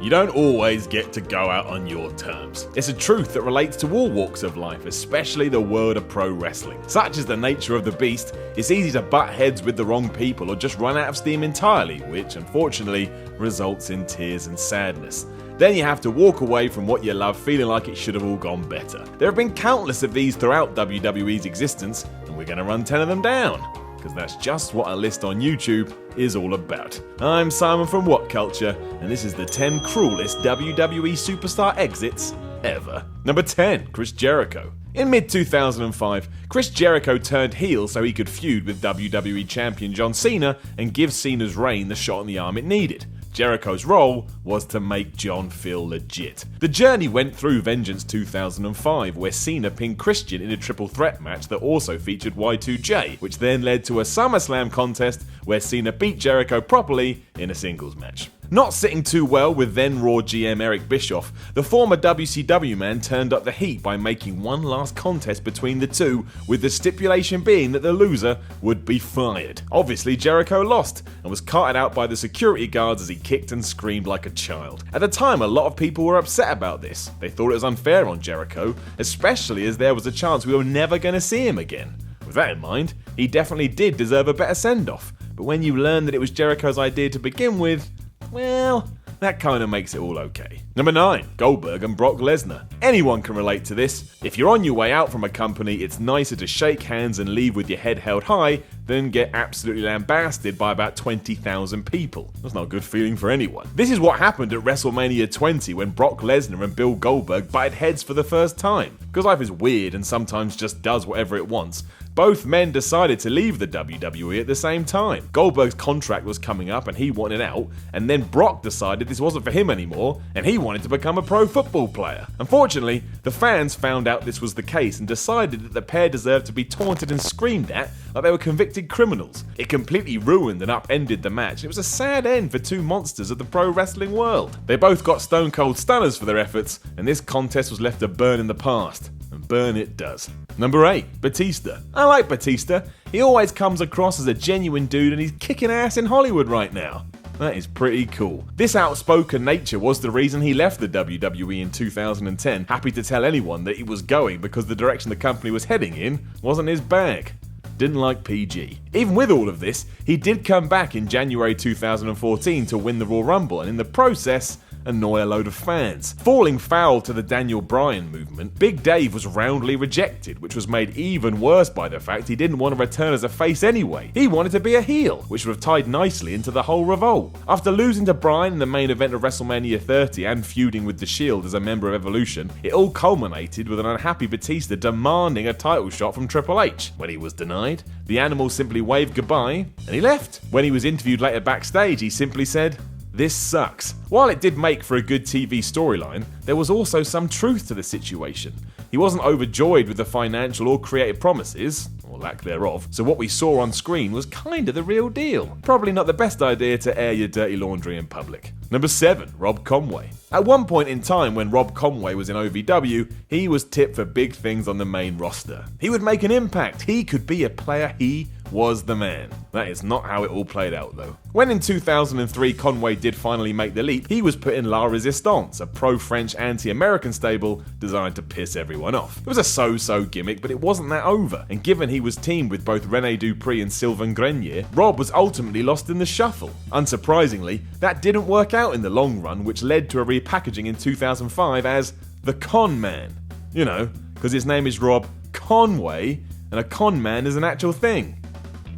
You don't always get to go out on your terms. It's a truth that relates to all walks of life, especially the world of pro wrestling. Such is the nature of the beast, it's easy to butt heads with the wrong people or just run out of steam entirely, which unfortunately results in tears and sadness. Then you have to walk away from what you love feeling like it should have all gone better. There have been countless of these throughout WWE's existence, and we're going to run 10 of them down, because that's just what a list on YouTube is all about. I'm Simon from WhatCulture, and this is the 10 cruelest WWE superstar exits ever. Number 10, Chris Jericho. In mid-2005, Chris Jericho turned heel so he could feud with WWE Champion John Cena and give Cena's reign the shot in the arm it needed. Jericho's role was to make John feel legit. The journey went through Vengeance 2005, where Cena pinned Christian in a triple threat match that also featured Y2J, which then led to a SummerSlam contest where Cena beat Jericho properly in a singles match. Not sitting too well with then Raw GM Eric Bischoff, the former WCW man turned up the heat by making one last contest between the two, with the stipulation being that the loser would be fired. Obviously, Jericho lost and was carted out by the security guards as he kicked and screamed like a child. At the time, a lot of people were upset about this. They thought it was unfair on Jericho, especially as there was a chance we were never going to see him again. With that in mind, he definitely did deserve a better send-off, but when you learn that it was Jericho's idea to begin with, well, that kind of makes it all okay. Number 9, Goldberg and Brock Lesnar. Anyone can relate to this. If you're on your way out from a company, it's nicer to shake hands and leave with your head held high than get absolutely lambasted by about 20,000 people. That's not a good feeling for anyone. This is what happened at WrestleMania 20 when Brock Lesnar and Bill Goldberg butted heads for the first time. Because life is weird and sometimes just does whatever it wants, both men decided to leave the WWE at the same time. Goldberg's contract was coming up and he wanted out, and then Brock decided this wasn't for him anymore and he wanted to become a pro football player. Unfortunately, the fans found out this was the case and decided that the pair deserved to be taunted and screamed at like they were convicted criminals. It completely ruined and upended the match. It was a sad end for two monsters of the pro wrestling world. They both got stone cold stunners for their efforts, and this contest was left to burn in the past. And burn it does. Number 8, Batista. I like Batista. He always comes across as a genuine dude and he's kicking ass in Hollywood right now. That is pretty cool. This outspoken nature was the reason he left the WWE in 2010, happy to tell anyone that he was going because the direction the company was heading in wasn't his bag. Didn't like PG. Even with all of this, he did come back in January 2014 to win the Royal Rumble and in the process, annoy a load of fans. Falling foul to the Daniel Bryan movement, Big Dave was roundly rejected, which was made even worse by the fact he didn't want to return as a face anyway. He wanted to be a heel, which would have tied nicely into the whole revolt. After losing to Bryan in the main event of WrestleMania 30 and feuding with The Shield as a member of Evolution, it all culminated with an unhappy Batista demanding a title shot from Triple H. When he was denied, the animal simply waved goodbye and he left. When he was interviewed later backstage, he simply said, "This sucks." While it did make for a good TV storyline, there was also some truth to the situation. He wasn't overjoyed with the financial or creative promises, or lack thereof, so what we saw on screen was kinda the real deal. Probably not the best idea to air your dirty laundry in public. Number 7, Rob Conway. At one point in time when Rob Conway was in OVW, he was tipped for big things on the main roster. He would make an impact, he could be a player, he was the man. That is not how it all played out though. When in 2003 Conway did finally make the leap, he was put in La Resistance, a pro-French anti-American stable designed to piss everyone off. It was a so-so gimmick, but it wasn't that over, and given he was teamed with both Rene Dupree and Sylvain Grenier, Rob was ultimately lost in the shuffle. Unsurprisingly, that didn't work out in the long run, which led to a repackaging in 2005 as The Con Man. You know, because his name is Rob Conway, and a con man is an actual thing.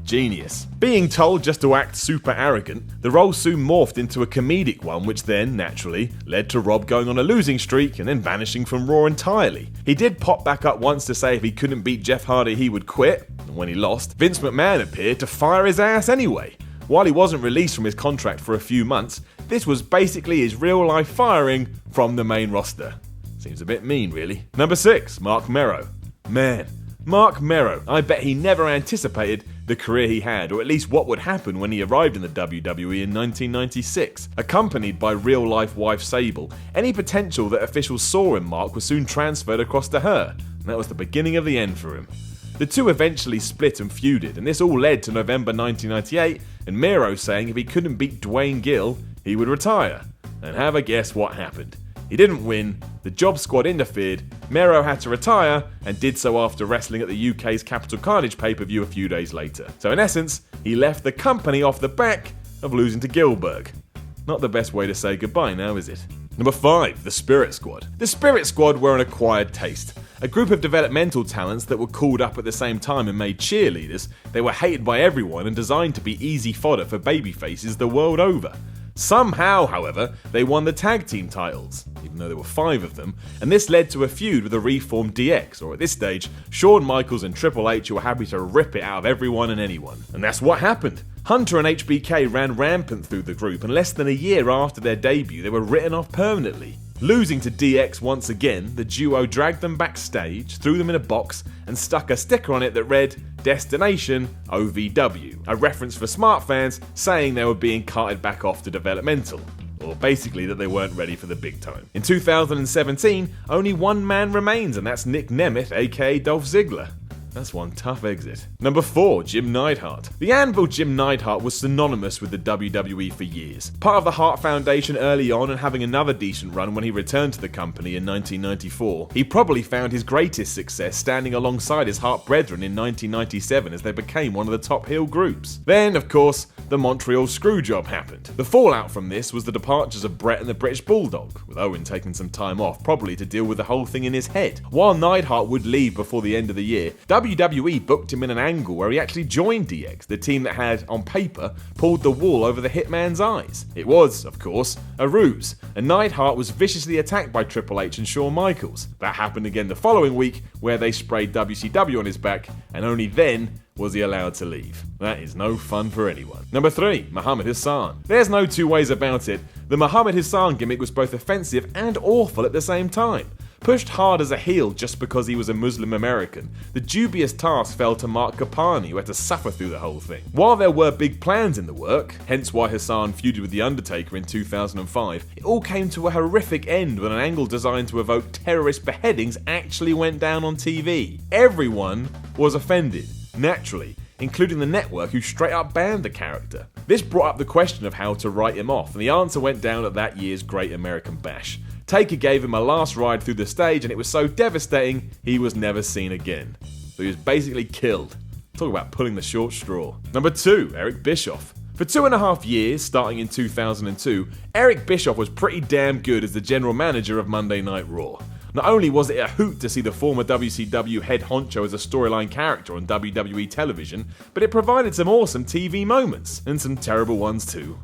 Genius. Being told just to act super arrogant, the role soon morphed into a comedic one, which then, naturally, led to Rob going on a losing streak and then vanishing from Raw entirely. He did pop back up once to say if he couldn't beat Jeff Hardy he would quit, and when he lost, Vince McMahon appeared to fire his ass anyway. While he wasn't released from his contract for a few months, this was basically his real life firing from the main roster. Seems a bit mean really. Number 6, Marc Mero. Man, Marc Mero, I bet he never anticipated the career he had, or at least what would happen when he arrived in the WWE in 1996. Accompanied by real-life wife Sable, any potential that officials saw in Marc was soon transferred across to her, and that was the beginning of the end for him. The two eventually split and feuded, and this all led to November 1998 and Mero saying if he couldn't beat Dwayne Gill, he would retire. And have a guess what happened. He didn't win, the Job Squad interfered, Mero had to retire, and did so after wrestling at the UK's Capital Carnage pay-per-view a few days later. So in essence, he left the company off the back of losing to Goldberg. Not the best way to say goodbye now, is it? Number 5, the Spirit Squad. The Spirit Squad were an acquired taste. A group of developmental talents that were called up at the same time and made cheerleaders. They were hated by everyone and designed to be easy fodder for babyfaces the world over. Somehow, however, they won the tag team titles, even though there were 5 of them, and this led to a feud with the reformed DX, or at this stage, Shawn Michaels and Triple H, who were happy to rip it out of everyone and anyone. And that's what happened. Hunter and HBK ran rampant through the group, and less than a year after their debut, they were written off permanently. Losing to DX once again, the duo dragged them backstage, threw them in a box, and stuck a sticker on it that read, Destination OVW, a reference for smart fans saying they were being carted back off to developmental. Or basically that they weren't ready for the big time. In 2017, only one man remains, and that's Nick Nemeth, aka Dolph Ziggler. That's one tough exit. Number 4, Jim Neidhart. The Anvil Jim Neidhart was synonymous with the WWE for years. Part of the Hart Foundation early on and having another decent run when he returned to the company in 1994. He probably found his greatest success standing alongside his Hart brethren in 1997 as they became one of the top heel groups. Then, of course, the Montreal Screwjob happened. The fallout from this was the departures of Bret and the British Bulldog, with Owen taking some time off, probably to deal with the whole thing in his head. While Neidhart would leave before the end of the year, WWE booked him in an angle where he actually joined DX, the team that had, on paper, pulled the wool over the Hitman's eyes. It was, of course, a ruse, and Neidhart was viciously attacked by Triple H and Shawn Michaels. That happened again the following week, where they sprayed WCW on his back, and only then was he allowed to leave. That is no fun for anyone. Number 3, Muhammad Hassan. There's no two ways about it. The Muhammad Hassan gimmick was both offensive and awful at the same time. Pushed hard as a heel just because he was a Muslim American, the dubious task fell to Mark Kapani, who had to suffer through the whole thing. While there were big plans in the work, hence why Hassan feuded with The Undertaker in 2005, it all came to a horrific end when an angle designed to evoke terrorist beheadings actually went down on TV. Everyone was offended, naturally, including the network, who straight up banned the character. This brought up the question of how to write him off, and the answer went down at that year's Great American Bash. Taker gave him a last ride through the stage, and it was so devastating he was never seen again. So he was basically killed. Talk about pulling the short straw. Number 2, Eric Bischoff. For 2.5 years, starting in 2002, Eric Bischoff was pretty damn good as the general manager of Monday Night Raw. Not only was it a hoot to see the former WCW head honcho as a storyline character on WWE television, but it provided some awesome TV moments, and some terrible ones too.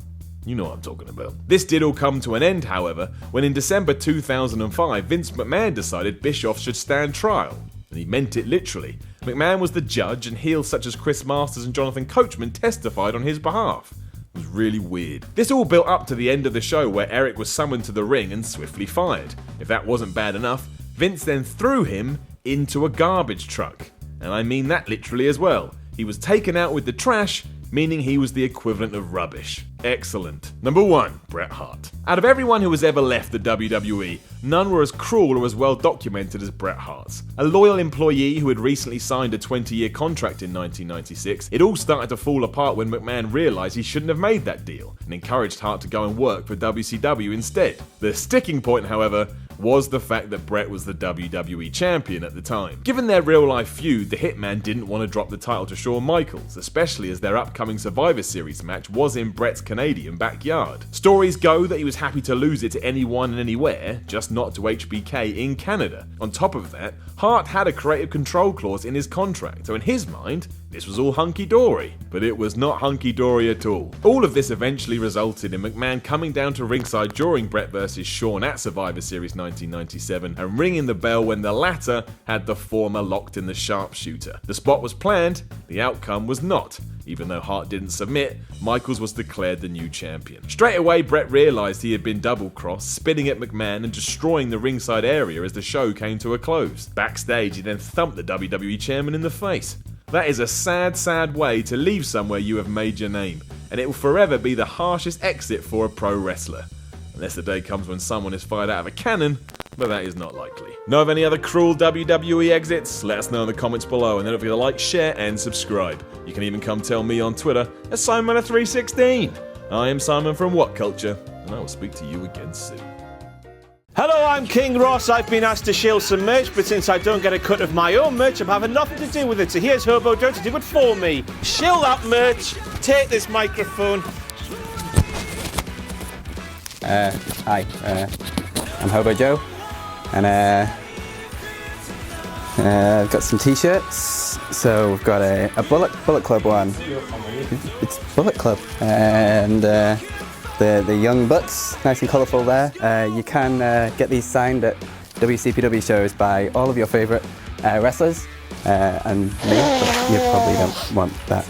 You know what I'm talking about. This did all come to an end, however, when in December 2005, Vince McMahon decided Bischoff should stand trial. And he meant it literally. McMahon was the judge, and heels such as Chris Masters and Jonathan Coachman testified on his behalf. It was really weird. This all built up to the end of the show where Eric was summoned to the ring and swiftly fired. If that wasn't bad enough, Vince then threw him into a garbage truck. And I mean that literally as well. He was taken out with the trash, meaning he was the equivalent of rubbish. Excellent. Number 1, Bret Hart. Out of everyone who has ever left the WWE, none were as cruel or as well documented as Bret Hart's. A loyal employee who had recently signed a 20-year contract in 1996, it all started to fall apart when McMahon realised he shouldn't have made that deal, and encouraged Hart to go and work for WCW instead. The sticking point, however, was the fact that Bret was the WWE champion at the time. Given their real-life feud, the Hitman didn't want to drop the title to Shawn Michaels, especially as their upcoming Survivor Series match was in Bret's Canadian backyard. Stories go that he was happy to lose it to anyone and anywhere, just not to HBK in Canada. On top of that, Hart had a creative control clause in his contract, so in his mind, this was all hunky-dory. But it was not hunky-dory at all. All of this eventually resulted in McMahon coming down to ringside during Bret vs. Shawn at Survivor Series 1997 and ringing the bell when the latter had the former locked in the sharpshooter. The spot was planned, the outcome was not. Even though Hart didn't submit, Michaels was declared the new champion. Straight away, Bret realised he had been double-crossed, spitting at McMahon and destroying the ringside area as the show came to a close. Backstage, he then thumped the WWE chairman in the face. That is a sad, sad way to leave somewhere you have made your name, and it will forever be the harshest exit for a pro wrestler. Unless the day comes when someone is fired out of a cannon, but that is not likely. Know of any other cruel WWE exits? Let us know in the comments below, and then don't forget to like, share, and subscribe. You can even come tell me on Twitter at SimonManor316. I am Simon from WhatCulture, and I will speak to you again soon. Hello, I'm King Ross. I've been asked to shield some merch, but since I don't get a cut of my own merch, I'm having nothing to do with it. So here's Hobo Joe to do it for me. Shield that merch, take this microphone. Hi, I'm Hobo Joe, and I've got some t-shirts. So we've got a Bullet Club one. It's Bullet Club, and the young bucks, nice and colourful there. You can get these signed at WCPW shows by all of your favourite wrestlers, and me, but you probably don't want that.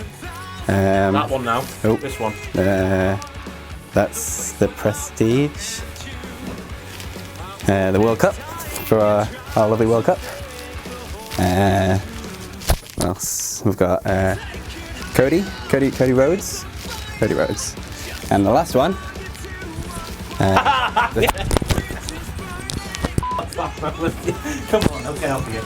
That one now. Oh, this one. That's the Prestige. The World Cup, for our lovely World Cup. What else? We've got Cody Rhodes. And the last one. Come on, I'll get help you.